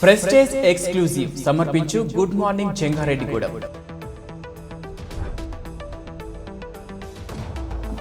Prestige exclusive సమర్పించు good morning Jangareddygudem.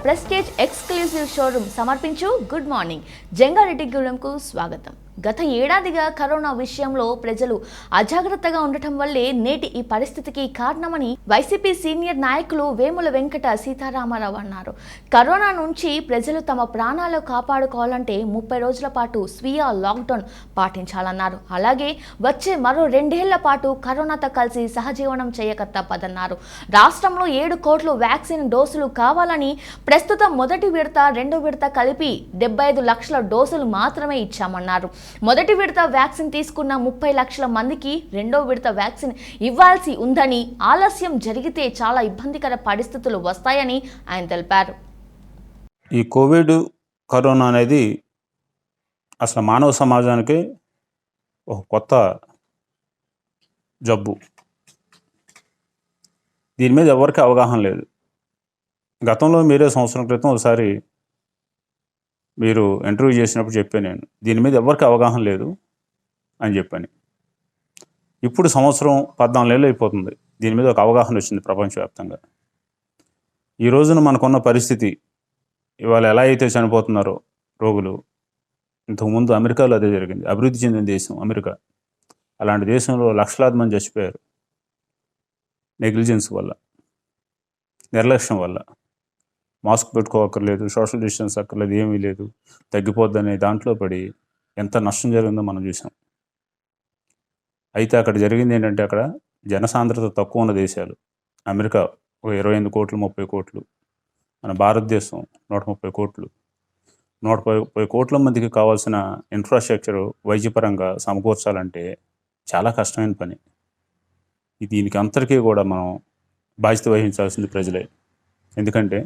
Prestige exclusive showroom సమర్పించు good morning జంగారెడ్డిగూడెంకు స్వాగతం. గత ఏడాదిగా కరోనా విషయంలో ప్రజలు అజాగ్రత్తగా ఉండటం వల్లే నేటి ఈ పరిస్థితికి కారణమని వైసీపీ సీనియర్ నాయకులు వేముల వెంకట సీతారామారావు అన్నారు. కరోనా నుంచి ప్రజలు తమ ప్రాణాలు కాపాడుకోవాలంటే 30 రోజుల పాటు స్వీయ లాక్డౌన్ పాటించాలన్నారు. అలాగే వచ్చే మరో 2 ఏళ్ల పాటు కరోనాతో కలిసి సహజీవనం చేయక తప్పదన్నారు. రాష్ట్రంలో 7 కోట్ల వ్యాక్సిన్ డోసులు కావాలని ప్రస్తుతం మొదటి విడత, 2వ విడత కలిపి 75 లక్షల డోసులు మాత్రమే ఇచ్చామన్నారు. మొదటి విడత వ్యాక్సిన్ తీసుకున్న 30 లక్షల మందికి 2వ విడత వ్యాక్సిన్ ఇవ్వాల్సి ఉందని, ఆలస్యం జరిగితే చాలా ఇబ్బందికర పరిస్థితులు వస్తాయని ఆయన తెలిపారు. ఈ కోవిడ్ కరోనా అనేది అసలు మానవ సమాజానికి ఒక కొత్త జబ్బు. దీని మీద ఎవరికి అవగాహన లేదు. గతంలో మీరే సంవత్సరం క్రితం ఒకసారి మీరు ఇంటర్వ్యూ చేసినప్పుడు చెప్పాను నేను, దీని మీద ఎవరికి అవగాహన లేదు అని చెప్పాను. ఇప్పుడు సంవత్సరం 14 ఏళ్ళు అయిపోతుంది, దీని మీద ఒక అవగాహన వచ్చింది ప్రపంచవ్యాప్తంగా. ఈ రోజున మనకున్న పరిస్థితి, ఇవాళ ఎలా అయితే చనిపోతున్నారో రోగులు, ఇంతకుముందు అమెరికాలో అదే జరిగింది. అభివృద్ధి చెందిన దేశం అమెరికా. అలాంటి దేశంలో లక్షలాది మంది చచ్చిపోయారు నెగ్లిజెన్స్ వల్ల, నిర్లక్ష్యం వల్ల. మాస్క్ పెట్టుకోవక్కర్లేదు, సోషల్ డిస్టెన్స్ అక్కర్లేదు, ఏమీ లేదు, తగ్గిపోద్దనే దాంట్లో పడి ఎంత నష్టం జరిగిందో మనం చూసాం. అయితే అక్కడ జరిగింది ఏంటంటే, అక్కడ జనసాంద్రత తక్కువ ఉన్న దేశాలు, అమెరికా ఒక 25 కోట్లు 30 కోట్లు, మన భారతదేశం 130 కోట్లు, 130 కోట్ల మందికి కావాల్సిన ఇన్ఫ్రాస్ట్రక్చర్ వైద్యపరంగా సమకూర్చాలంటే చాలా కష్టమైన పని. దీనికి అంతటికీ కూడా మనం బాధ్యత వహించాల్సింది ప్రజలే. ఎందుకంటే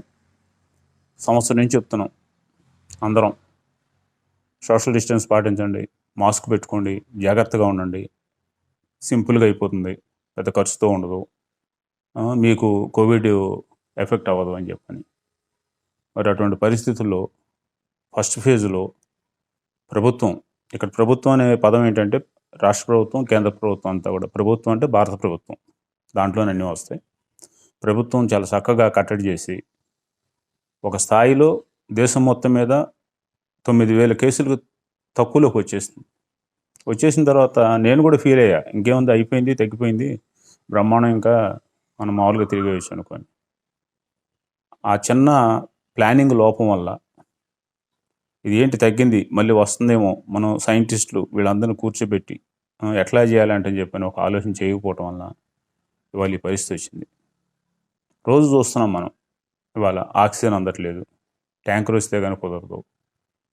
సంవత్సరం నుంచి చెప్తున్నాం అందరం, సోషల్ డిస్టెన్స్ పాటించండి, మాస్క్ పెట్టుకోండి, జాగ్రత్తగా ఉండండి, సింపుల్గా అయిపోతుంది, పెద్ద ఖర్చుతో ఉండదు, మీకు కోవిడ్ ఎఫెక్ట్ అవ్వదు అని చెప్పని. మరి అటువంటి పరిస్థితుల్లో ఫస్ట్ ఫేజ్లో ప్రభుత్వం, ఇక్కడ ప్రభుత్వం అనే పదం ఏంటంటే రాష్ట్ర ప్రభుత్వం, కేంద్ర ప్రభుత్వం అంతా కూడా. ప్రభుత్వం అంటే భారత ప్రభుత్వం, దాంట్లోనే అన్నీ వస్తాయి. ప్రభుత్వం చాలా చక్కగా కట్టడి చేసి ఒక స్థాయిలో దేశం మొత్తం మీద 9,000 కేసులు తక్కువలోకి వచ్చేసిన తర్వాత నేను కూడా ఫీల్ అయ్యా, ఇంకేముంది, అయిపోయింది, తగ్గిపోయింది, బ్రహ్మాండం, ఇంకా మనం మామూలుగా తిరిగేయచ్చు అనుకోని. ఆ చిన్న ప్లానింగ్ లోపం వల్ల ఇది ఏంటి తగ్గింది, మళ్ళీ వస్తుందేమో, మనం సైంటిస్టులు వీళ్ళందరినీ కూర్చోబెట్టి ఎట్లా చేయాలంటే చెప్పని ఒక ఆలోచన చేయకపోవటం వల్ల ఇవాళ ఈ పరిస్థితి వచ్చింది. రోజు చూస్తున్నాం మనం, ఇవాళ ఆక్సిజన్ అందట్లేదు, ట్యాంకర్ వస్తే కానీ కుదరదు,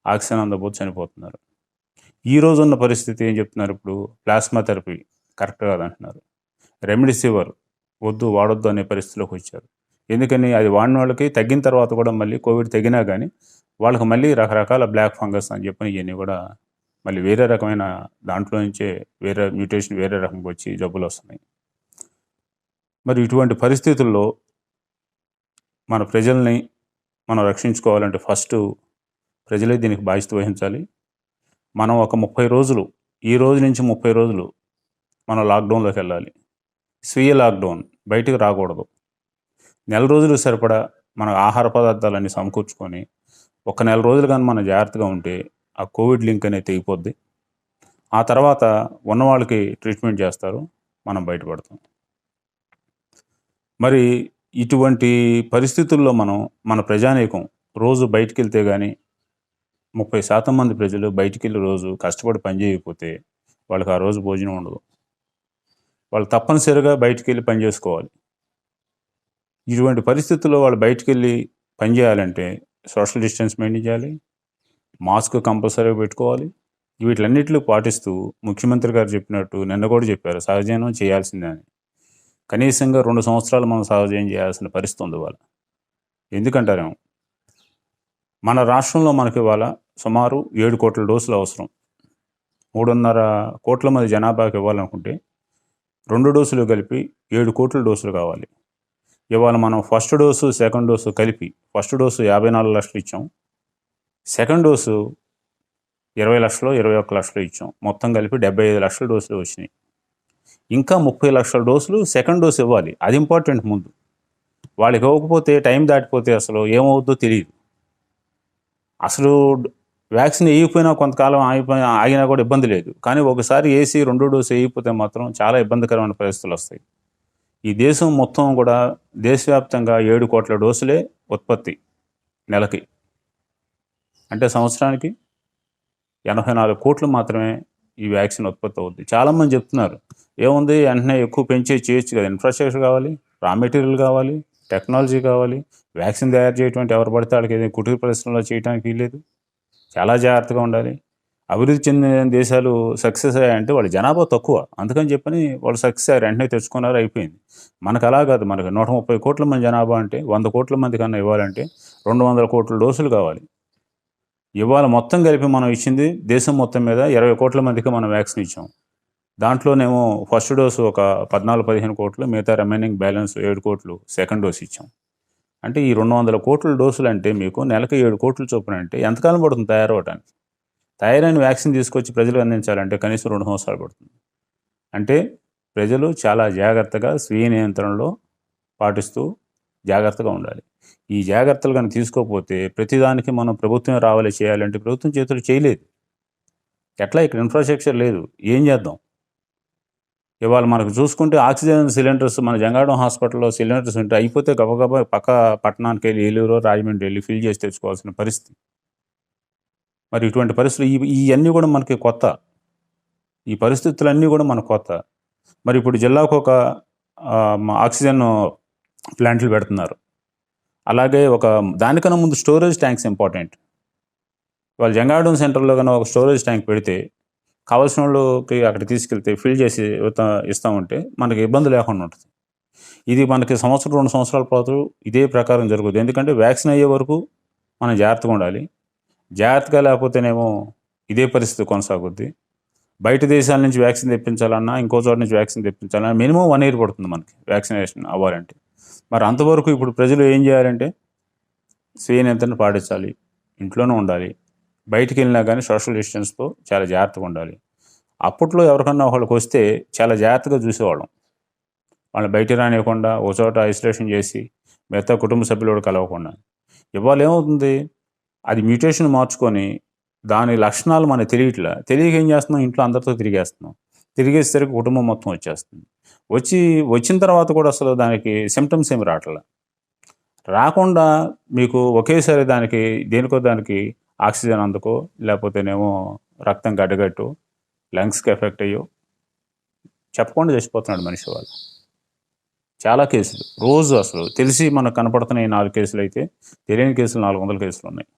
ఆక్సిజన్ అందకపోతే చనిపోతున్నారు. ఈ రోజు ఉన్న పరిస్థితి ఏం చెప్తున్నారు, ఇప్పుడు ప్లాస్మా థెరపీ కరెక్ట్ కాదంటున్నారు, రెమ్డెసివిర్ వాడొద్దు అనే పరిస్థితిలోకి వచ్చారు. ఎందుకని, అది వాడిన వాళ్ళకి తగ్గిన తర్వాత కూడా మళ్ళీ కోవిడ్ తగ్గినా కానీ వాళ్ళకి మళ్ళీ రకరకాల బ్లాక్ ఫంగస్ అని చెప్పని ఇవన్నీ కూడా మళ్ళీ వేరే రకమైన దాంట్లో నుంచే వేరే మ్యూటేషన్ వేరే రకంగా వచ్చి జబ్బులు వస్తున్నాయి. మరి ఇటువంటి పరిస్థితుల్లో మన ప్రజల్ని మనం రక్షించుకోవాలంటే ఫస్ట్ ప్రజలే దీనికి బాధ్యత వహించాలి. మనం ఒక 30 రోజులు, ఈ రోజు నుంచి 30 రోజులు మనం లాక్డౌన్లోకి వెళ్ళాలి. స్వీయ లాక్డౌన్, బయటకు రాకూడదు. 1 నెల రోజులు సరిపడా మన ఆహార పదార్థాలన్నీ సమకూర్చుకొని ఒక 1 నెల రోజులు కానీ మనం జాగ్రత్తగా ఉంటే ఆ కోవిడ్ లింక్ అనేది తెగిపోద్ది. ఆ తర్వాత ఉన్న వాళ్ళకి ట్రీట్మెంట్ చేస్తారు, మనం బయటపడతాం. మరి ఇటువంటి పరిస్థితుల్లో మన ప్రజానీకం రోజు బయటికి వెళ్తే కానీ 30% మంది ప్రజలు బయటికి వెళ్ళి రోజు కష్టపడి పని చేయకపోతే వాళ్ళకి ఆ రోజు భోజనం ఉండదు. వాళ్ళు తప్పనిసరిగా బయటికి వెళ్ళి పని చేసుకోవాలి. ఇటువంటి పరిస్థితుల్లో వాళ్ళు బయటికి వెళ్ళి పని చేయాలంటే సోషల్ డిస్టెన్స్ మెయింటైన్ చేయాలి, మాస్క్ కంపల్సరీగా పెట్టుకోవాలి. వీటిలన్నిటిలో పాటిస్తూ ముఖ్యమంత్రి గారు చెప్పినట్టు నిన్న కూడా చెప్పారు, సహజీవనం చేయాల్సిందే అని. కనీసంగా 2 సంవత్సరాలు మనం సహజీవనం చేయాల్సిన పరిస్థితి ఉంది ఇవాళ. ఎందుకంటారేమో, మన రాష్ట్రంలో మనకి ఇవాళ సుమారు 7 కోట్ల డోసులు అవసరం. 3.5 కోట్ల మంది జనాభాకి ఇవ్వాలనుకుంటే 2 డోసులు కలిపి 7 కోట్ల డోసులు కావాలి. ఇవాళ మనం ఫస్ట్ డోసు, సెకండ్ డోసు కలిపి, ఫస్ట్ డోసు 54 లక్షలు ఇచ్చాం, సెకండ్ డోసు 20 లక్షలు 21 లక్షలు ఇచ్చాం. మొత్తం కలిపి 75 లక్షల డోసులు వచ్చినాయి. ఇంకా 30 లక్షల డోసులు సెకండ్ డోస్ ఇవ్వాలి. అది ఇంపార్టెంట్. ముందు వాళ్ళకి ఇవ్వకపోతే టైం దాటిపోతే అసలు ఏమవుద్దో తెలియదు. అసలు వ్యాక్సిన్ వేయకపోయినా కొంతకాలం ఆగినా కూడా ఇబ్బంది లేదు. కానీ ఒకసారి వేసి 2వ డోసు వేయకపోతే మాత్రం చాలా ఇబ్బందికరమైన పరిస్థితులు వస్తాయి. ఈ దేశం మొత్తం కూడా దేశవ్యాప్తంగా 7 కోట్ల డోసులే ఉత్పత్తి నెలకి. అంటే సంవత్సరానికి 84 కోట్లు మాత్రమే ఈ వ్యాక్సిన్ ఉత్పత్తి అవుద్ది. చాలామంది చెప్తున్నారు, ఏముంది వెంటనే ఎక్కువ చేయొచ్చు కదా, ఇన్ఫ్రాస్ట్రక్చర్ కావాలి, రా మెటీరియల్ కావాలి, టెక్నాలజీ కావాలి. వ్యాక్సిన్ తయారు చేయటువంటి ఎవరు పడితే వాళ్ళకి ఏదైనా కుటీర పరిశ్రమలో చేయడానికి వీల్లేదు. చాలా జాగ్రత్తగా ఉండాలి. అభివృద్ధి చెందిన దేశాలు సక్సెస్ అయ్యాయంటే వాళ్ళ జనాభా తక్కువ, అందుకని చెప్పని వాళ్ళు సక్సెస్ అయ్యారు, వెంటనే తెచ్చుకున్నారు, అయిపోయింది. మనకు అలా కాదు. మనకు 130 కోట్ల మంది జనాభా అంటే 100 కోట్ల మంది కన్నా ఇవ్వాలంటే 200 కోట్ల డోసులు కావాలి. ఇవాళ మొత్తం కలిపి మనం ఇచ్చింది దేశం మొత్తం మీద 20 కోట్ల మందికి మనం వ్యాక్సిన్ ఇచ్చాం. దాంట్లోనేమో ఫస్ట్ డోసు ఒక 14-15 కోట్లు, మిగతా రిమైనింగ్ బ్యాలెన్స్ 7 కోట్లు సెకండ్ డోసు ఇచ్చాం. అంటే ఈ 200 కోట్ల డోసులు అంటే మీకు నెలకు 7 కోట్ల చొప్పున అంటే ఎంతకాలం పడుతుంది తయారవడానికి? తయారైన వ్యాక్సిన్ తీసుకొచ్చి ప్రజలకు అందించాలంటే కనీసం 2 సంవత్సరాలు పడుతుంది. అంటే ప్రజలు చాలా జాగ్రత్తగా స్వీయ నియంత్రణలో పాటిస్తూ జాగ్రత్తగా ఉండాలి. ఈ జాగ్రత్తలు కానీ తీసుకోకపోతే ప్రతిదానికి మనం ప్రభుత్వం రావాలి చేయాలంటే ప్రభుత్వం చేతులు చేయలేదు. ఎట్లా? ఇక్కడ ఇన్ఫ్రాస్ట్రక్చర్ లేదు, ఏం చేద్దాం? ఇవాళ మనకు చూసుకుంటే ఆక్సిజన్ సిలిండర్స్ మన జంగాడం హాస్పిటల్లో సిలిండర్స్ ఉంటే అయిపోతే గబగబా పక్క పట్టణానికి వెళ్ళి ఏలూరు రాజమండ్రి వెళ్ళి ఫిల్ చేసి తెచ్చుకోవాల్సిన పరిస్థితి. మరి ఇటువంటి పరిస్థితులు ఇవన్నీ కూడా మనకి కొత్త. ఈ పరిస్థితులన్నీ కూడా మనకు కొత్త. మరి ఇప్పుడు జిల్లాకు ఒక ఆక్సిజన్ ప్లాంట్లు పెడుతున్నారు. అలాగే ఒక దానికన్నా ముందు స్టోరేజ్ ట్యాంక్స్ ఇంపార్టెంట్. వాళ్ళు జంగాడం సెంటర్లో కన్నా ఒక స్టోరేజ్ ట్యాంక్ పెడితే కావాల్సిన వాళ్ళకి అక్కడ తీసుకెళ్తే ఫిల్ చేసి ఇస్తామంటే మనకి ఇబ్బంది లేకుండా ఉంటుంది. ఇది మనకి 1-2 సంవత్సరాల పాటు ఇదే ప్రకారం జరుగుతుంది. ఎందుకంటే వ్యాక్సిన్ అయ్యే వరకు మనం జాగ్రత్తగా ఉండాలి. జాగ్రత్తగా లేకపోతేనేమో ఇదే పరిస్థితి కొనసాగుద్ది. బయట దేశాల నుంచి వ్యాక్సిన్ తెప్పించాలన్నా, ఇంకో చోట నుంచి వ్యాక్సిన్ తెప్పించాలన్నా మినిమం 1 year పడుతుంది మనకి వ్యాక్సినేషన్ అవ్వాలంటే. మరి అంతవరకు ఇప్పుడు ప్రజలు ఏం చేయాలంటే స్వీయ నియంత్రణ పాటించాలి, ఇంట్లోనే ఉండాలి. బయటికి వెళ్ళినా కానీ సోషల్ డిస్టెన్స్తో చాలా జాగ్రత్తగా ఉండాలి. అప్పట్లో ఎవరికన్నా ఒకళ్ళకి వస్తే చాలా జాగ్రత్తగా చూసేవాళ్ళం. వాళ్ళని బయట రానివ్వకుండా ఒక చోట ఐసోలేషన్ చేసి మిగతా కుటుంబ సభ్యులు కలవకుండా. ఇవాళ ఏమవుతుంది, అది మ్యూటేషన్ మార్చుకొని దాని లక్షణాలు మనకు తెలియక ఏం చేస్తున్నాం, ఇంట్లో అందరితో తిరిగేసరికి కుటుంబం మొత్తం వచ్చేస్తుంది. వచ్చిన తర్వాత కూడా అసలు దానికి సిమ్టమ్స్ ఏమి రాకుండా మీకు ఒకేసారి దానికి ఆక్సిజన్ అందుకో, లేకపోతేనేమో రక్తం గడ్డగట్టు, లంగ్స్కి ఎఫెక్ట్ అయ్యో చెప్పకుండా చచ్చిపోతున్నాడు మనిషి. వాళ్ళు చాలా కేసులు రోజు అసలు తెలిసి మనకు కనపడుతున్నాయి 4 కేసులు అయితే, తెలియని కేసులు 400 కేసులు ఉన్నాయి.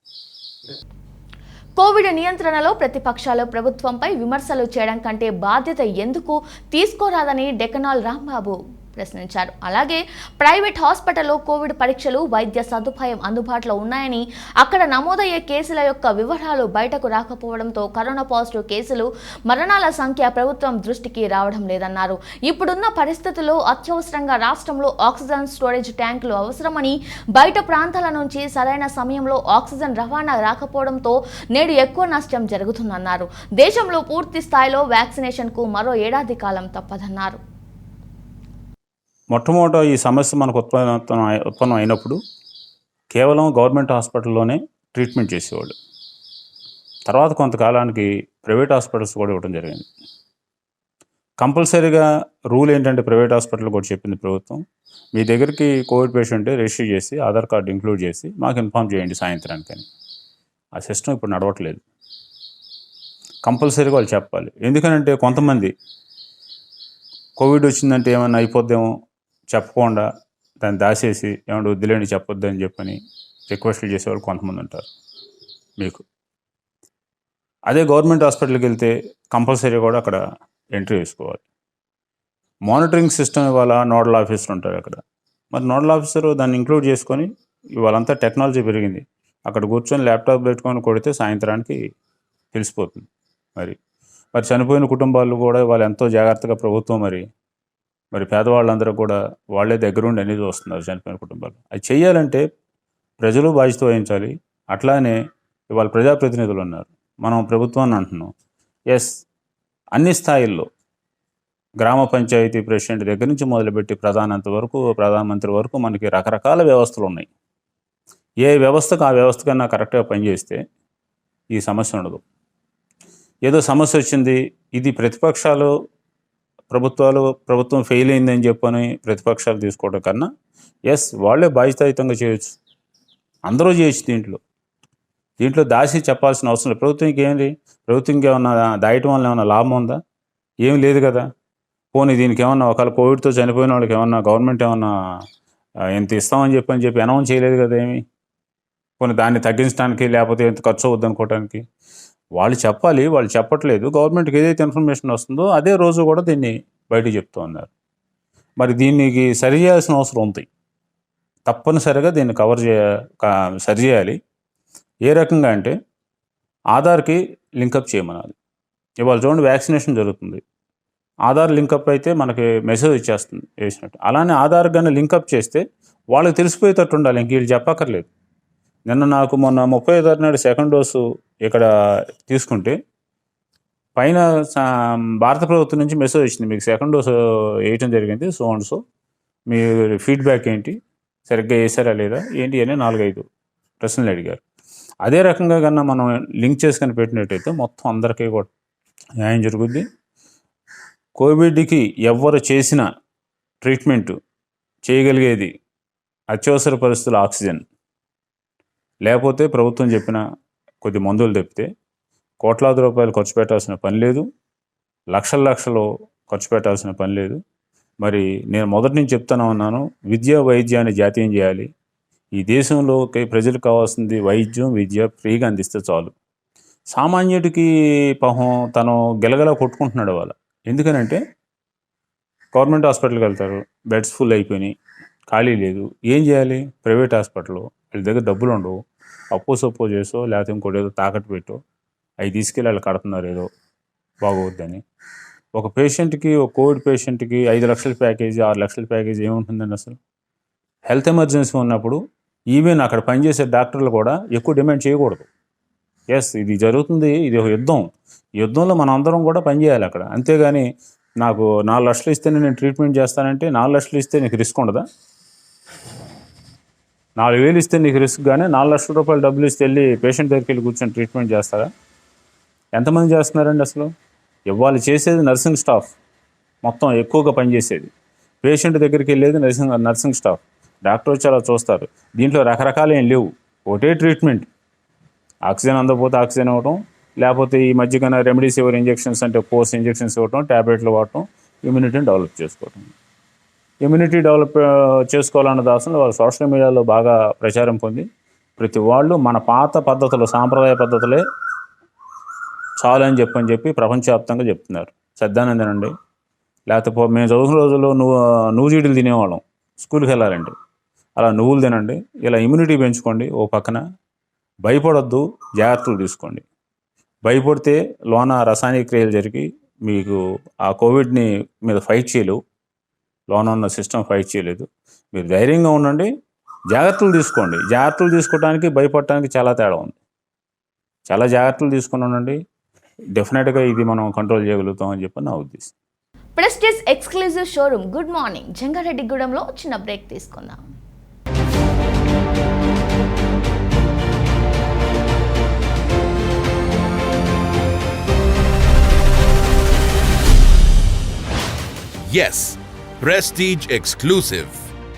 కోవిడ్ నియంత్రణలో ప్రతిపక్షాలు ప్రభుత్వంపై విమర్శలు చేయడం కంటే బాధ్యత ఎందుకు తీసుకోరాదని డెక్కనాల్ రాంబాబు ప్రశ్నించారు. అలాగే ప్రైవేట్ హాస్పిటల్లో కోవిడ్ పరీక్షలు, వైద్య సదుపాయం అందుబాటులో ఉన్నాయని, అక్కడ నమోదయ్యే కేసుల యొక్క వివరాలు బయటకు రాకపోవడంతో కరోనా పాజిటివ్ కేసులు, మరణాల సంఖ్య ప్రభుత్వం దృష్టికి రావడం లేదన్నారు. ఇప్పుడున్న పరిస్థితుల్లో అత్యవసరంగా రాష్ట్రంలో ఆక్సిజన్ స్టోరేజ్ ట్యాంకులు అవసరమని, బయట ప్రాంతాల నుంచి సరైన సమయంలో ఆక్సిజన్ రవాణా రాకపోవడంతో నేడు ఎక్కువ నష్టం జరుగుతుందన్నారు. దేశంలో పూర్తి స్థాయిలో వ్యాక్సినేషన్కు మరో ఏడాది కాలం తప్పదన్నారు. మొట్టమొదట ఈ సమస్య మనకు ఉత్పన్నం అయినప్పుడు కేవలం గవర్నమెంట్ హాస్పిటల్లోనే ట్రీట్మెంట్ చేసేవాళ్ళు. తర్వాత కొంతకాలానికి ప్రైవేట్ హాస్పిటల్స్ కూడా ఇవ్వడం జరిగింది. కంపల్సరీగా రూల్ ఏంటంటే ప్రైవేట్ హాస్పిటల్ కూడా చెప్పింది ప్రభుత్వం, మీ దగ్గరికి కోవిడ్ పేషెంట్ రిజిస్టర్ చేసి ఆధార్ కార్డు ఇంక్లూడ్ చేసి మాకు ఇన్ఫామ్ చేయండి సాయంత్రానికి అని. ఆ సిస్టమ్ ఇప్పుడు నడవట్లేదు. కంపల్సరీగా వాళ్ళు చెప్పాలి. ఎందుకనంటే కొంతమంది కోవిడ్ వచ్చిందంటే ఏమన్నా అయిపోద్దేమో చెప్పకుండా దాన్ని దాచేసి ఏమన్నా వద్దులేండి చెప్పొద్దని చెప్పని రిక్వెస్ట్లు చేసేవాళ్ళు కొంతమంది ఉంటారు. మీకు అదే గవర్నమెంట్ హాస్పిటల్కి వెళ్తే కంపల్సరీ కూడా అక్కడ ఎంట్రీ వేసుకోవాలి. మానిటరింగ్ సిస్టమ్ ఇవాళ నోడల్ ఆఫీసర్ ఉంటారు అక్కడ. మరి నోడల్ ఆఫీసర్ దాన్ని ఇంక్లూడ్ చేసుకొని, ఇవాళంతా టెక్నాలజీ పెరిగింది, అక్కడ కూర్చొని ల్యాప్టాప్ పెట్టుకొని కొడితే సాయంత్రానికి తెలిసిపోతుంది. మరి చనిపోయిన కుటుంబాలు కూడా వాళ్ళు ఎంతో జాగ్రత్తగా ప్రభుత్వం మరి పేదవాళ్ళందరూ కూడా వాళ్ళే దగ్గరుండి అన్నీ చూస్తున్నారు చనిపోయిన కుటుంబాలు. అది చేయాలంటే ప్రజలు బాధ్యత వహించాలి. అట్లానే ఇవాళ ప్రజాప్రతినిధులు ఉన్నారు, మనం ప్రభుత్వాన్ని అంటున్నాం. ఎస్, అన్ని స్థాయిల్లో గ్రామ పంచాయతీ ప్రెసిడెంట్ దగ్గర నుంచి మొదలుపెట్టి ప్రధానమంత్రి వరకు మనకి రకరకాల వ్యవస్థలు ఉన్నాయి. ఏ వ్యవస్థకు ఆ వ్యవస్థ కన్నా కరెక్ట్గా పనిచేస్తే ఈ సమస్య ఉండదు. ఏదో సమస్య వచ్చింది, ఇది ప్రభుత్వం ఫెయిల్ అయిందని చెప్పని ప్రతిపక్షాలు తీసుకోవడం కన్నా ఎస్, వాళ్ళే బాధ్యతాయుతంగా చేయొచ్చు. అందరూ చేయొచ్చు. దీంట్లో దాసి చెప్పాల్సిన అవసరం లేదు. ప్రభుత్వంకి ఏమన్నా దాయటం వల్ల ఏమన్నా లాభం ఉందా? ఏం లేదు కదా. పోనీ దీనికి ఏమన్నా ఒకవేళ కోవిడ్తో చనిపోయిన వాళ్ళకి ఏమన్నా గవర్నమెంట్ ఏమన్నా ఎంత ఇస్తామని చెప్పి అనౌన్స్ చేయలేదు కదా ఏమి. పోనీ దాన్ని తగ్గించడానికి లేకపోతే ఎంత ఖర్చు అవుద్ది అనుకోవడానికి వాళ్ళు చెప్పాలి. వాళ్ళు చెప్పట్లేదు. గవర్నమెంట్కి ఏదైతే ఇన్ఫర్మేషన్ వస్తుందో అదే రోజు కూడా దీన్ని బయటికి చెప్తూ ఉన్నారు. మరి దీనికి సరి చేయాల్సిన అవసరం ఉంది. తప్పనిసరిగా దీన్ని సరి చేయాలి. ఏ రకంగా అంటే ఆధార్కి లింకప్ చేయమనాలి. ఇవాళ చూడండి, వ్యాక్సినేషన్ జరుగుతుంది. ఆధార్ లింకప్ అయితే మనకి మెసేజ్ ఇచ్చేస్తుంది వేసినట్టు. అలానే ఆధార్ కానీ లింకప్ చేస్తే వాళ్ళకి తెలిసిపోయేటట్టు ఉండాలి. ఇంక వీళ్ళు చెప్పక్కర్లేదు. నాకు మొన్న 35 నాడు సెకండ్ డోసు ఇక్కడ తీసుకుంటే పైన భారత ప్రభుత్వం నుంచి మెసేజ్ వచ్చింది, మీకు సెకండ్ డోసు వేయటం జరిగింది, సో మీ ఫీడ్బ్యాక్ ఏంటి, సరిగ్గా వేసారా లేదా ఏంటి అని 4-5 ప్రశ్నలు అడిగారు. అదే రకంగా కన్నా మనం లింక్ చేసుకొని పెట్టినట్టయితే మొత్తం అందరికీ కూడా న్యాయం జరుగుద్ది. కోవిడ్కి ఎవరు చేసిన ట్రీట్మెంట్ చేయగలిగేది అత్యవసర పరిస్థితుల ఆక్సిజన్, లేకపోతే ప్రభుత్వం చెప్పిన కొద్ది మందులు తప్పితే కోట్లాది రూపాయలు ఖర్చు పెట్టాల్సిన పని లేదు, లక్షలు ఖర్చు పెట్టాల్సిన పని లేదు. మరి నేను మొదటి నుంచి చెప్తానే ఉన్నాను, విద్య వైద్యాన్ని జాతీయం చేయాలి. ఈ దేశంలో ప్రజలకు కావాల్సింది వైద్యం, విద్య ఫ్రీగా అందిస్తే చాలు. సామాన్యుడికి పాపం తను గెలగల కొట్టుకుంటున్నాడు వాళ్ళ. ఎందుకనంటే గవర్నమెంట్ హాస్పిటల్కి వెళ్తారు, బెడ్స్ ఫుల్ అయిపోయినాయి, ఖాళీ లేదు. ఏం చేయాలి? ప్రైవేట్ హాస్పిటల్లో వీళ్ళ దగ్గర డబ్బులు ఉండవు. అప్పో చేసో లేకపోతే ఇంకోటి ఏదో తాకట్టు పెట్టో అవి తీసుకెళ్ళి వాళ్ళు కడుతున్నారు ఏదో బాగోద్దని. ఒక పేషెంట్కి, ఒక కోవిడ్ పేషెంట్కి 5 లక్షల ప్యాకేజీ, 6 లక్షల ప్యాకేజీ ఏముంటుందండి అసలు? హెల్త్ ఎమర్జెన్సీ ఉన్నప్పుడు ఈవెన్ అక్కడ పనిచేసే డాక్టర్లు కూడా ఎక్కువ డిమాండ్ చేయకూడదు. ఎస్, ఇది జరుగుతుంది, ఇది ఒక యుద్ధం. ఈ యుద్ధంలో మనం అందరం కూడా పనిచేయాలి అక్కడ. అంతేగాని నాకు 4 లక్షలు ఇస్తేనే నేను ట్రీట్మెంట్ చేస్తానంటే 4 లక్షలు ఇస్తే నీకు రిస్క్ ఉండదా? 4,000 ఇస్తే నీకు రిస్క్, కానీ 4 లక్షల రూపాయలు డబ్బులు ఇస్తే వెళ్ళి పేషెంట్ దగ్గరికి వెళ్ళి కూర్చొని ట్రీట్మెంట్ చేస్తారా? ఎంతమంది చేస్తున్నారండి అసలు? ఇవాళ చేసేది నర్సింగ్ స్టాఫ్ మొత్తం ఎక్కువగా పనిచేసేది, పేషెంట్ దగ్గరికి వెళ్ళేది నర్సింగ్ స్టాఫ్. డాక్టర్ వచ్చి అలా చూస్తారు. దీంట్లో రకరకాలు ఏం లేవు, ఒకటే ట్రీట్మెంట్. ఆక్సిజన్ అందకపోతే ఆక్సిజన్ ఇవ్వటం, లేకపోతే ఈ మధ్యకన్నా రెమ్డెసివిర్ ఇంజెక్షన్స్ అంటే కోర్స్ ఇంజెక్షన్స్ ఇవ్వటం, ట్యాబ్లెట్లు వాడటం, ఇమ్యూనిటీని డెవలప్ చేసుకోవటం. ఇమ్యూనిటీ డెవలప్ చేసుకోవాలన్న దాసంలో వాళ్ళు సోషల్ మీడియాలో బాగా ప్రచారం పొంది ప్రతి వాళ్ళు మన పాత పద్ధతులు, సాంప్రదాయ పద్ధతులే చాలని చెప్పి ప్రపంచవ్యాప్తంగా చెప్తున్నారు. సద్దానందేనండి. లేకపోతే మేము చదువుకున్న రోజుల్లో నువ్వుజీడీలు తినేవాళ్ళం స్కూల్కి వెళ్ళాలండి. అలా నువ్వులు తినండి, ఇలా ఇమ్యూనిటీ పెంచుకోండి. ఓ పక్కన భయపడొద్దు, జాగ్రత్తలు తీసుకోండి. భయపడితే లోన రసాయనిక క్రియలు జరిగి మీకు ఆ కోవిడ్ని మీద ఫైట్ చేయలేవు, లోన ఉన్న సిస్టమ్ ఫైట్ చేయలేదు. మీరు ధైర్యంగా ఉండండి, జాగ్రత్తలు తీసుకోండి. జాగ్రత్తలు తీసుకోవడానికి భయపడటానికి చాలా తేడా ఉంది. చాలా జాగ్రత్తలు తీసుకుని ఉండండి, డెఫినెట్గా ఇది మనం కంట్రోల్ చేయగలుగుతాం అని చెప్పి నా ఉద్దేశం. Prestige exclusive showroom good morning జంగారెడ్డిగూడెంలో చిన్న బ్రేక్ తీసుకుందాం. Yes, Prestige Exclusive,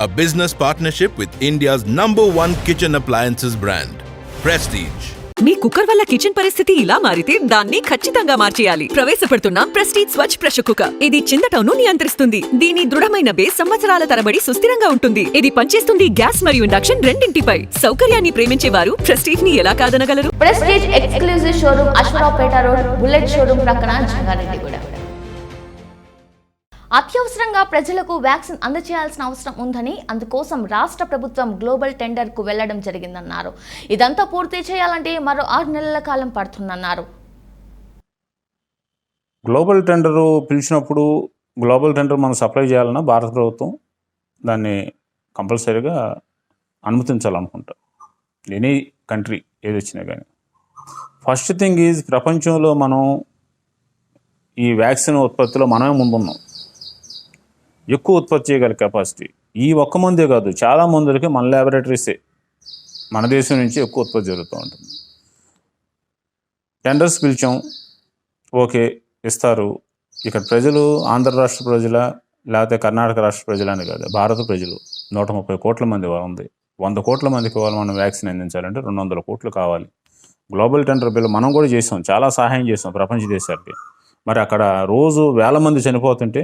a business partnership with India's #1 kitchen appliances brand, Prestige. Me cooker వల్ల కిచెన్ పరిస్థితి ఇలా మారితే దాన్ని ఖచ్చితంగా మార్చేయాలి. ప్రవేశపెడుతున్నాం ప్రెస్టీజ్ స్వచ్ ప్రెషర్ కుక్కర్. ఇది చిందటంను నియంత్రిస్తుంది. దీని దృఢమైన బేస్ సంవత్సరాల తరబడి సుస్థిరంగా ఉంటుంది. ఇది పనిచేస్తుంది గ్యాస్ మరియు ఇండక్షన్ రెండింటిపై. సౌకర్యాన్ని ప్రేమించేవారు ప్రెస్టీజ్ ని ఎలా కాదనగలరు? Prestige exclusive showroom Aswaraopeta road, bullet showroom ప్రక్కన, జంగారెడ్డిగూడెం. అత్యవసరంగా ప్రజలకు వ్యాక్సిన్ అందజేయాల్సిన అవసరం ఉందని, అందుకోసం రాష్ట్ర ప్రభుత్వం గ్లోబల్ టెండర్కు వెళ్లడం జరిగిందన్నారు. ఇదంతా పూర్తి చేయాలంటే మరో 6 నెలల కాలం పడుతుందన్నారు. గ్లోబల్ టెండరు పిలిచినప్పుడు గ్లోబల్ టెండర్ మనం సప్లై చేయాలన్నా భారత ప్రభుత్వం దాన్ని కంపల్సరీగా అనుమతించాలనుకుంటా. ఎనీ కంట్రీ ఏది వచ్చినా కానీ ఫస్ట్ థింగ్ ఈజ్ ప్రపంచంలో మనం ఈ వ్యాక్సిన్ ఉత్పత్తిలో మనమే ముందున్నాం. ఎక్కువ ఉత్పత్తి చేయగల కెపాసిటీ. ఈ ఒక్క మందే కాదు, చాలా మందులకి మన ల్యాబొరేటరీసే, మన దేశం నుంచి ఎక్కువ ఉత్పత్తి జరుగుతూ ఉంటుంది. టెండర్స్ పిలిచాం, ఓకే ఇస్తారు. ఇక్కడ ప్రజలు ఆంధ్ర రాష్ట్ర ప్రజల లేకపోతే కర్ణాటక రాష్ట్ర ప్రజలని కాదు, భారత ప్రజలు 130 కోట్ల మంది ఉంది. 100 కోట్ల మందికి వాళ్ళు మనం వ్యాక్సిన్ అందించాలంటే 200 కోట్లు కావాలి. గ్లోబల్ టెండర్ బిల్ మనం కూడా చేసాం, చాలా సహాయం చేసాం ప్రపంచ దేశాలకి. మరి అక్కడ రోజు వేల మంది చనిపోతుంటే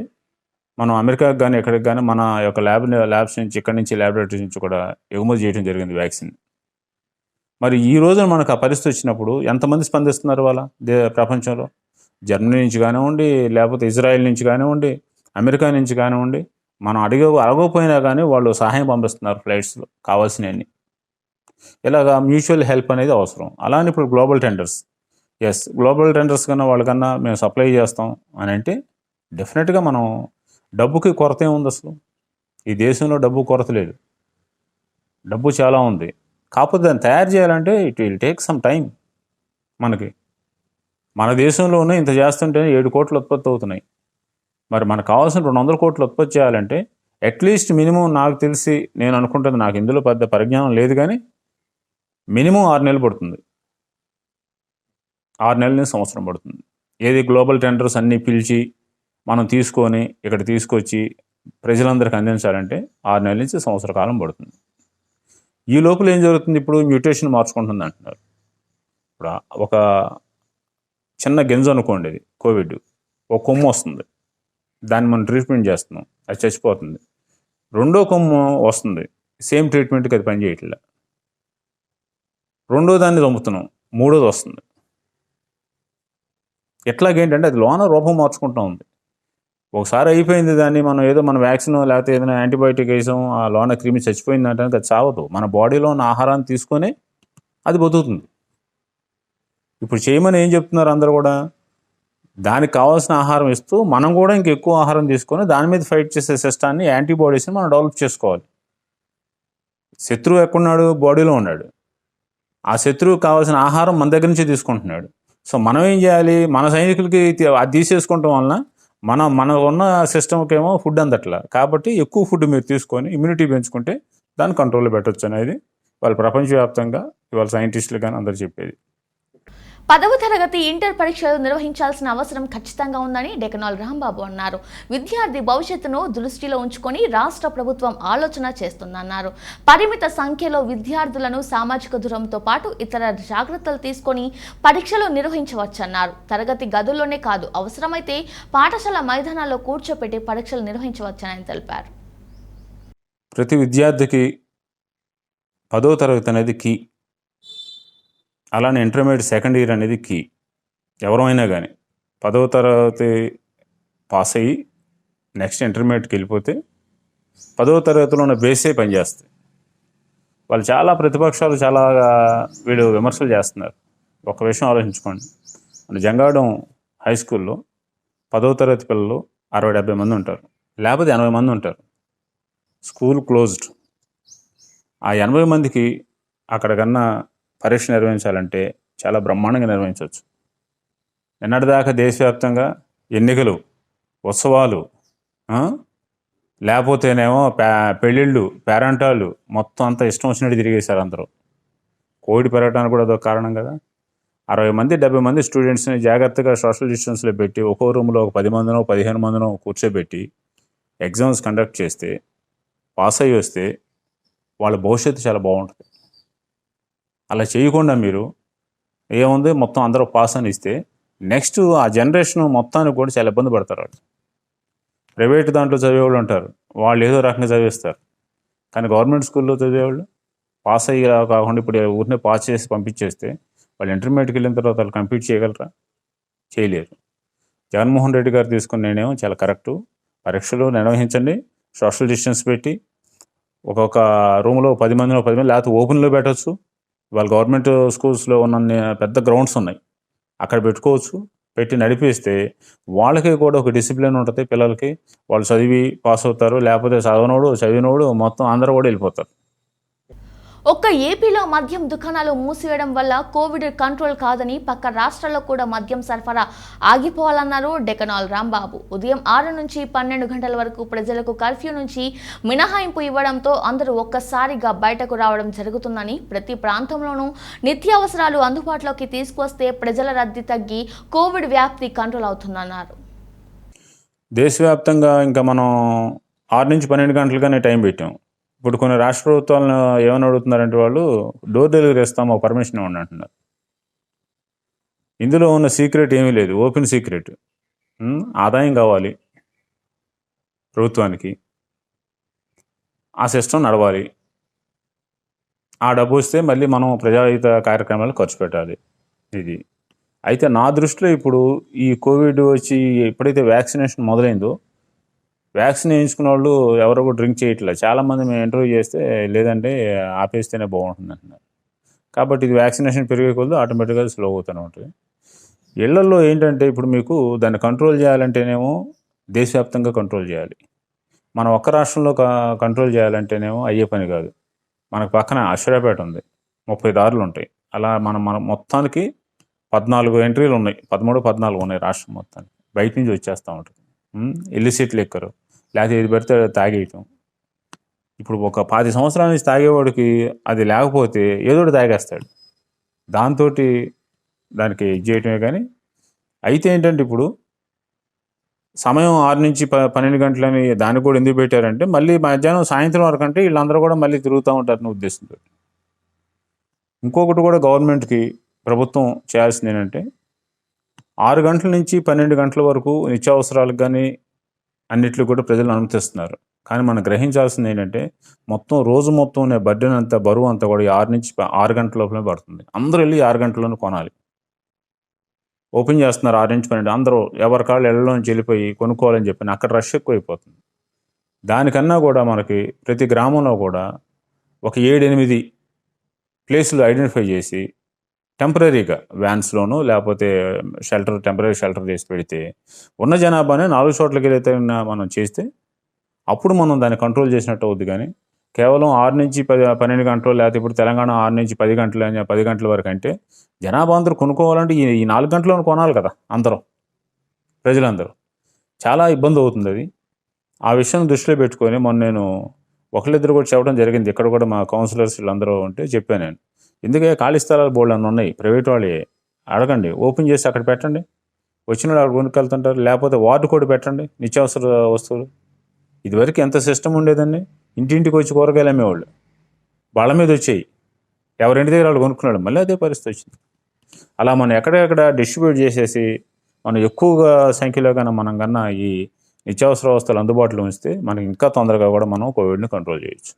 మనం అమెరికాకి కానీ ఎక్కడికి కానీ మన యొక్క ల్యాబ్స్ నుంచి, ఇక్కడి నుంచి ల్యాబొరేటరీస్ నుంచి కూడా ఎగుమతి చేయడం జరిగింది వ్యాక్సిన్. మరి ఈ రోజున మనకు ఆ పరిస్థితి వచ్చినప్పుడు ఎంతమంది స్పందిస్తున్నారు వాళ్ళ ప్రపంచంలో? జర్మనీ నుంచి కానివ్వండి, లేకపోతే ఇజ్రాయెల్ నుంచి కానివ్వండి, అమెరికా నుంచి కానివ్వండి, మనం అడగకపోయినా కానీ వాళ్ళు సహాయం పంపిస్తున్నారు ఫ్లైట్స్లో కావాల్సినవన్నీ. ఇలాగా మ్యూచువల్ హెల్ప్ అనేది అవసరం. అలానే ఇప్పుడు గ్లోబల్ టెండర్స్, గ్లోబల్ టెండర్స్ కన్నా వాళ్ళకన్నా మేము సప్లై చేస్తాం అని అంటే డెఫినెట్గా మనం డబ్బుకి కొరత ఏముంది అసలు? ఈ దేశంలో డబ్బు కొరత లేదు, డబ్బు చాలా ఉంది. కాకపోతే దాన్ని తయారు చేయాలంటే it will take some time. మన దేశంలోనే ఇంత చేస్తుంటేనే 7 కోట్ల ఉత్పత్తి అవుతున్నాయి. మరి మనకు కావాల్సిన 200 కోట్ల ఉత్పత్తి చేయాలంటే అట్లీస్ట్ మినిమం, నాకు తెలిసి నేను అనుకుంటుంది, నాకు ఇందులో పెద్ద పరిజ్ఞానం లేదు కానీ మినిమం 6 నెలలు పడుతుంది. 6 నెలల నుంచి సంవత్సరం పడుతుంది. ఏది గ్లోబల్ టెండర్స్ అన్నీ పిలిచి మనం తీసుకొని ఇక్కడ తీసుకొచ్చి ప్రజలందరికీ అందించాలంటే 6 నెలల నుంచి సంవత్సర కాలం పడుతుంది. ఈ లోపల ఏం జరుగుతుంది? ఇప్పుడు మ్యూటేషన్ మార్చుకుంటుంది అంటున్నారు. ఇప్పుడు ఒక చిన్న గింజ అనుకోండి, ఇది కోవిడ్, ఒక కొమ్ము వస్తుంది, దాన్ని మనం ట్రీట్మెంట్ చేస్తున్నాం, అది చచ్చిపోతుంది. రెండో కొమ్ము వస్తుంది, సేమ్ ట్రీట్మెంట్కి అది పనిచేయట్లే. రెండో దాన్ని చంపుతున్నాం, మూడోది వస్తుంది. ఎట్లాగేంటంటే అది లోన రూపం మార్చుకుంటూ ఉంది. ఒకసారి అయిపోయింది, దాన్ని మనం ఏదో మన వ్యాక్సిన్ లేకపోతే ఏదైనా యాంటీబయాటిక్ వేసాం, ఆ లోన క్రిమి చచ్చిపోయింది అంటే అది చావదు. మన బాడీలో ఉన్న ఆహారాన్ని తీసుకొని అది బతుకుతుంది. ఇప్పుడు చేయమని ఏం చెప్తున్నారు అందరూ కూడా? దానికి కావాల్సిన ఆహారం ఇస్తూ మనం కూడా ఇంకెక్కువ ఆహారం తీసుకొని దాని మీద ఫైట్ చేసే సిస్టాన్ని, యాంటీబాడీస్ని మనం డెవలప్ చేసుకోవాలి. శత్రువు ఎక్కడున్నాడు? బాడీలో ఉన్నాడు. ఆ శత్రువుకి కావాల్సిన ఆహారం మన దగ్గర నుంచి తీసుకుంటున్నాడు. సో మనం ఏం చేయాలి? మన సైనికులకి అది తీసేసుకోవటం వలన మన ఉన్న సిస్టమ్కి ఏమో ఫుడ్ అందట్లా. కాబట్టి ఎక్కువ ఫుడ్ మీరు తీసుకొని ఇమ్యూనిటీ పెంచుకుంటే దాన్ని కంట్రోల్లో పెట్టవచ్చు అనేది వాళ్ళు ప్రపంచవ్యాప్తంగా ఇవాళ సైంటిస్టులు కానీ అందరూ చెప్పేది. 10వ తరగతి ఇంటర్ పరీక్షలు నిర్వహించాల్సిన అవసరం ఖచ్చితంగా ఉందని డెకనాల్ రాంబాబు అన్నారు. విద్యార్థి భవిష్యత్తును దృష్టిలో ఉంచుకొని రాష్ట్ర ప్రభుత్వం ఆలోచన చేస్తుందన్నారు. పరిమిత సంఖ్యలో విద్యార్థులను సామాజిక దూరంతో పాటు ఇతర జాగ్రత్తలు తీసుకొని పరీక్షలు నిర్వహించవచ్చన్నారు. తరగతి గదుల్లోనే కాదు, అవసరమైతే పాఠశాల మైదానాల్లో కూర్చోపెట్టి పరీక్షలు నిర్వహించవచ్చని తెలిపారు. ప్రతి విద్యార్థికి 10వ తరగతి అనేది కీ. అలానే ఇంటర్మీడియట్ సెకండ్ ఇయర్ అనేది కీ. ఎవరైనా కానీ 10వ తరగతి పాస్ అయ్యి నెక్స్ట్ ఇంటర్మీడియట్కి వెళ్ళిపోతే 10వ తరగతిలో ఉన్న బేసే పనిచేస్తాయి. వాళ్ళు చాలా ప్రతిపక్షాలు చాలా వీళ్ళు విమర్శలు చేస్తున్నారు. ఒక విషయం ఆలోచించుకోండి, మన జంగాడం హై స్కూల్లో 10వ తరగతి పిల్లలు 60-70 మంది ఉంటారు, లేకపోతే 80 మంది ఉంటారు. School closed. ఆ 80 మందికి అక్కడికన్నా పరీక్ష నిర్వహించాలంటే చాలా బ్రహ్మాండంగా నిర్వహించవచ్చు. నిన్నటిదాకా దేశవ్యాప్తంగా ఎన్నికలు, ఉత్సవాలు, లేకపోతేనేమో పెళ్ళిళ్ళు, పేరంటాలు మొత్తం అంతా ఇష్టం వచ్చినట్టు తిరిగేశారు అందరూ. కోవిడ్ పెరగడానికి కూడా అదొక కారణం కదా. 60 మంది 70 మంది స్టూడెంట్స్ని జాగ్రత్తగా సోషల్ డిస్టెన్స్లో పెట్టి ఒక్కో రూమ్లో ఒక 10 మందినో 15 మందినో కూర్చోబెట్టి ఎగ్జామ్స్ కండక్ట్ చేస్తే పాస్ అయ్యి వస్తే వాళ్ళ భవిష్యత్తు చాలా బాగుంటుంది. అలా చేయకుండా మీరు ఏముంది మొత్తం అందరూ పాస్ అని ఇస్తే నెక్స్ట్ ఆ జనరేషన్ మొత్తానికి కూడా చాలా ఇబ్బంది పడతారు. వాళ్ళు ప్రైవేట్ దాంట్లో చదివేవాళ్ళు ఉంటారు, వాళ్ళు ఏదో రకంగా చదివిస్తారు. కానీ గవర్నమెంట్ స్కూల్లో చదివేవాళ్ళు పాస్ అయ్యి కాకుండా ఇప్పుడు ఊరినే పాస్ చేసి పంపించేస్తే వాళ్ళు ఇంటర్మీడియట్కి వెళ్ళిన తర్వాత వాళ్ళు కంప్లీట్ చేయగలరా? చేయలేరు. జగన్మోహన్ రెడ్డి గారు తీసుకుని నేనేమో చాలా కరెక్టు, పరీక్షలు నిర్వహించండి, సోషల్ డిస్టెన్స్ పెట్టి ఒక్కొక్క రూమ్లో 10 మందిలో 10 మంది, లేకపోతే ఓపెన్లో పెట్టవచ్చు. వాళ్ళ గవర్నమెంట్ స్కూల్స్లో ఉన్న పెద్ద గ్రౌండ్స్ ఉన్నాయి, అక్కడ పెట్టుకోవచ్చు. పెట్టి నడిపిస్తే వాళ్ళకి కూడా ఒక డిసిప్లిన్ ఉంటుంది. పిల్లలకి వాళ్ళు చదివి పాస్ అవుతారు, లేకపోతే చదివినోడు మొత్తం అందరూ కూడా వెళ్ళిపోతారు. ఒక్క ఏపీలో మద్యం దుకాణాలు మూసివేయడం వల్ల కోవిడ్ కంట్రోల్ కాదని పక్క రాష్ట్రాల్లో కూడా మద్యం సరఫరా ఆగిపోవాలన్నారు డెకనాల్ రాంబాబు. ఉదయం 6 నుంచి 12 గంటల వరకు ప్రజలకు కర్ఫ్యూ నుంచి మినహాయింపు ఇవ్వడంతో అందరూ ఒక్కసారిగా బయటకు రావడం జరుగుతుందని, ప్రతి ప్రాంతంలోనూ నిత్యావసరాలు అందుబాటులోకి తీసుకొస్తే ప్రజల రద్దీ తగ్గి కోవిడ్ వ్యాప్తి కంట్రోల్ అవుతుందన్నారు. దేశవ్యాప్తంగా ఇంకా మనం 6 నుంచి 12 గంటలుగానే టైం పెట్టాం. ఇప్పుడు కొన్ని రాష్ట్ర ప్రభుత్వాలను ఏమని అడుగుతున్నారంటే వాళ్ళు డోర్ డెలివరీ ఇస్తాము, పర్మిషన్ ఇవ్వండి అంటున్నారు. ఇందులో ఉన్న సీక్రెట్ ఏమీ లేదు, ఓపెన్ సీక్రెట్. ఆదాయం కావాలి ప్రభుత్వానికి, ఆ సిస్టమ్ నడవాలి, ఆ డబ్బు వస్తే మళ్ళీ మనం ప్రజాహిత కార్యక్రమాలు ఖర్చు పెట్టాలి. ఇది అయితే నా దృష్టిలో ఇప్పుడు ఈ కోవిడ్ వచ్చి ఎప్పుడైతే వ్యాక్సినేషన్ మొదలైందో, వ్యాక్సిన్ వేయించుకున్న వాళ్ళు ఎవరో కూడా డ్రింక్ చేయట్లేదు. చాలామంది మేము ఇంటర్వ్యూ చేస్తే లేదంటే ఆపేస్తేనే బాగుంటుంది అంటున్నారు. కాబట్టి ఇది వ్యాక్సినేషన్ పెరిగే కొద్ది ఆటోమేటిక్గా స్లో అవుతూనే ఉంటుంది. ఇళ్లల్లో ఏంటంటే ఇప్పుడు మీకు దాన్ని కంట్రోల్ చేయాలంటేనేమో దేశవ్యాప్తంగా కంట్రోల్ చేయాలి. మనం ఒక్క రాష్ట్రంలో కంట్రోల్ చేయాలంటేనేమో అయ్యే పని కాదు. మనకు పక్కన అశ్వరాపేట ఉంది, 30 దారులు ఉంటాయి. అలా మనం మొత్తానికి 14 ఎంట్రీలు ఉన్నాయి, 13, 14 ఉన్నాయి రాష్ట్రం మొత్తానికి. బయట నుంచి వచ్చేస్తూ ఉంటుంది. ఇల్లిసిట్ లెక్కరు, లేకపోతే ఏది పెడితే తాగేయటం. ఇప్పుడు ఒక 10 సంవత్సరాల నుంచి తాగేవాడికి అది లేకపోతే ఏదోటి తాగేస్తాడు, దాంతో దానికి ఇది చేయటమే. కానీ అయితే ఏంటంటే ఇప్పుడు సమయం 6 నుంచి 12 గంటలని దానికి కూడా ఎందుకు పెట్టారంటే మళ్ళీ మధ్యాహ్నం సాయంత్రం వరకు అంటే వీళ్ళందరూ కూడా మళ్ళీ తిరుగుతూ ఉంటారని ఉద్దేశంతో. ఇంకొకటి కూడా గవర్నమెంట్కి ప్రభుత్వం చేయాల్సింది ఏంటంటే 6 గంటల నుంచి 12 గంటల వరకు నిత్యావసరాలకు కానీ అన్నిట్లు కూడా ప్రజలు అనుమతిస్తున్నారు. కానీ మనం గ్రహించాల్సింది ఏంటంటే మొత్తం రోజు మొత్తం బర్డెన్ అంతా, బరువు అంతా కూడా 6 నుంచి 6 గంటల లోపలే పడుతుంది. అందరూ వెళ్ళి 6 గంటల్లోనే కొనాలి. ఓపెన్ చేస్తున్నారు 6 నుంచి 12, అందరూ ఎవరి కాళ్ళు ఇళ్లలోంచి వెళ్ళిపోయి కొనుక్కోవాలని చెప్పి అక్కడ రష్ ఎక్కువైపోతుంది. దానికన్నా కూడా మనకి ప్రతి గ్రామంలో కూడా ఒక 7-8 ప్లేసులు ఐడెంటిఫై చేసి టెంపరీగా వ్యాన్స్లోనూ లేకపోతే టెంపరీ షెల్టర్ చేసి పెడితే ఉన్న జనాభానే 4 చోట్లకి వెళ్ళైతే మనం చేస్తే అప్పుడు మనం దాన్ని కంట్రోల్ చేసినట్టు అవుద్ది. కానీ కేవలం 6 నుంచి 12 గంటలు, లేకపోతే ఇప్పుడు తెలంగాణ 6 నుంచి 10 గంటలు, 10 గంటల వరకు అంటే జనాభా అందరూ కొనుక్కోవాలంటే ఈ 4 గంటలను కొనాలి కదా అందరూ, ప్రజలందరూ. చాలా ఇబ్బంది అవుతుంది అది. ఆ విషయం దృష్టిలో పెట్టుకొని మొన్న నేను ఒకళ్ళిద్దరు కూడా చెప్పడం జరిగింది. ఇక్కడ కూడా మా కౌన్సిలర్స్ వీళ్ళందరూ ఉంటే చెప్పాను నేను, ఎందుకంటే ఖాళీ స్థలాలు బోర్డు అన్నీ ఉన్నాయి, ప్రైవేట్ వాళ్ళే, అడగండి, ఓపెన్ చేసి అక్కడ పెట్టండి, వచ్చిన వాళ్ళు అక్కడ కొనుక్కెళ్తుంటారు. లేకపోతే వార్డు కూడా పెట్టండి నిత్యావసర వస్తువులు. ఇదివరకు ఎంత సిస్టమ్ ఉండేదండి, ఇంటింటికి వచ్చి కూరగాయలు అమ్మేవాళ్ళు, వాళ్ళ మీద వచ్చేయి, ఎవరింటి దగ్గర వాళ్ళు కొనుక్కున్నాడు. మళ్ళీ అదే పరిస్థితి వచ్చింది. అలా మనం ఎక్కడెక్కడ డిస్ట్రిబ్యూట్ చేసేసి మనం ఎక్కువగా సంఖ్యలో కన్నా మనం కన్నా ఈ నిత్యావసర వస్తువులు అందుబాటులో ఉంచితే మనకి ఇంకా తొందరగా కూడా మనం కోవిడ్ని కంట్రోల్ చేయొచ్చు.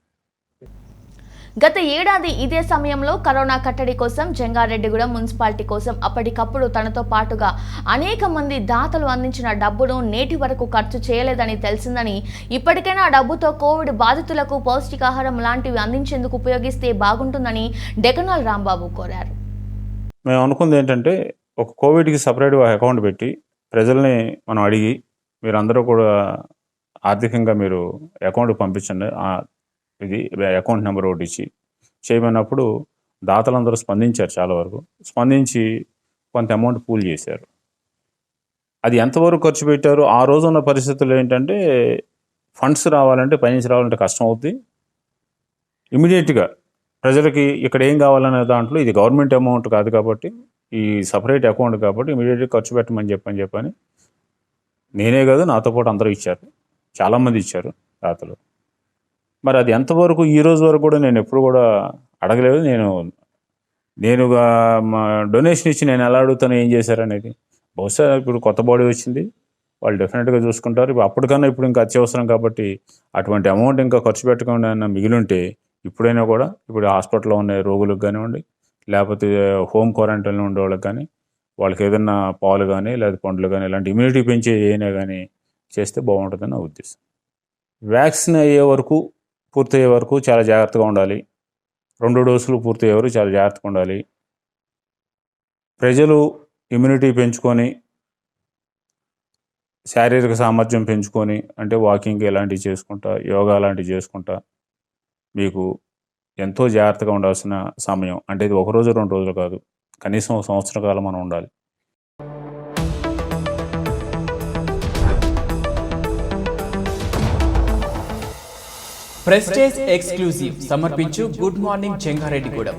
గత ఏడాది ఇదే సమయంలో కరోనా కట్టడి కోసం జంగారెడ్డిగూడెం మున్సిపాలిటీ కోసం అప్పటికప్పుడు తనతో పాటుగా అనేక మంది దాతలు అందించిన డబ్బును నేటి వరకు ఖర్చు చేయలేదని తెలిసిందని, ఇప్పటికైనా ఆ డబ్బుతో కోవిడ్ బాధితులకు పౌష్టికాహారం లాంటివి అందించేందుకు ఉపయోగిస్తే బాగుంటుందని డెకనాల్ రాంబాబు కోరారు. మేము అనుకుంది ఏంటంటే ఒక కోవిడ్కి సపరేట్గా అకౌంట్ పెట్టి ప్రజల్ని మనం అడిగి మీరందరూ కూడా ఆర్థికంగా మీరు అకౌంట్ పంపించండి, ఇది అకౌంట్ నెంబర్ ఒకటి ఇచ్చి చేయమన్నప్పుడు దాతలందరూ స్పందించారు. చాలా వరకు స్పందించి కొంత అమౌంట్ పూల్ చేశారు. అది ఎంతవరకు ఖర్చు పెట్టారు, ఆ రోజు ఉన్న పరిస్థితుల్లో ఏంటంటే ఫండ్స్ రావాలంటే పైనుంచి రావాలంటే కష్టం అవుద్ది. ఇమీడియట్గా ప్రజలకి ఇక్కడ ఏం కావాలనే దాంట్లో ఇది గవర్నమెంట్ అమౌంట్ కాదు కాబట్టి, ఈ సపరేట్ అకౌంట్ కాబట్టి ఇమీడియట్గా ఖర్చు పెట్టమని చెప్పని నేనే కాదు, నాతో పాటు అందరూ ఇచ్చారు, చాలామంది ఇచ్చారు దాతలు. మరి అది ఎంతవరకు ఈ రోజు వరకు కూడా నేను ఎప్పుడు కూడా అడగలేదు. నేను డొనేషన్ ఇచ్చి నేను ఎలా అడుగుతాను ఏం చేశారనేది. బహుశా ఇప్పుడు కొత్త బాడీ వచ్చింది, వాళ్ళు డెఫినెట్గా చూసుకుంటారు. ఇప్పుడు అప్పటికన్నా ఇప్పుడు ఇంకా అత్యవసరం కాబట్టి అటువంటి అమౌంట్ ఇంకా ఖర్చు పెట్టకుండా మిగిలి ఉంటే ఇప్పుడైనా కూడా ఇప్పుడు హాస్పిటల్లో ఉన్న రోగులకు కానివ్వండి, లేకపోతే హోమ్ క్వారంటైన్లో ఉండే వాళ్ళకి కానీ, వాళ్ళకి ఏదైనా పాలు కానీ లేదా పండ్లు కానీ ఇలాంటి ఇమ్యూనిటీ పెంచే ఏమైనా కానీ చేస్తే బాగుంటుందని నా ఉద్దేశం. వ్యాక్సిన్ అయ్యే వరకు, పూర్తయ్యే వరకు చాలా జాగ్రత్తగా ఉండాలి. 2 డోసులు పూర్తయ్యే వరకు చాలా జాగ్రత్తగా ఉండాలి. ప్రజలు ఇమ్యూనిటీ పెంచుకొని, శారీరక సామర్థ్యం పెంచుకొని, అంటే వాకింగ్ ఇలాంటివి చేసుకుంటా, యోగా లాంటివి చేసుకుంటా, మీకు ఎంతో జాగ్రత్తగా ఉండాల్సిన సమయం. అంటే ఇది 1 రోజు 2 రోజులు కాదు, కనీసం 1 సంవత్సర కాలం మనం ఉండాలి. ప్రెస్టేజ్ ఎక్స్క్లూజివ్ సమర్పించు గుడ్ మార్నింగ్ జంగారెడ్డిగూడెం.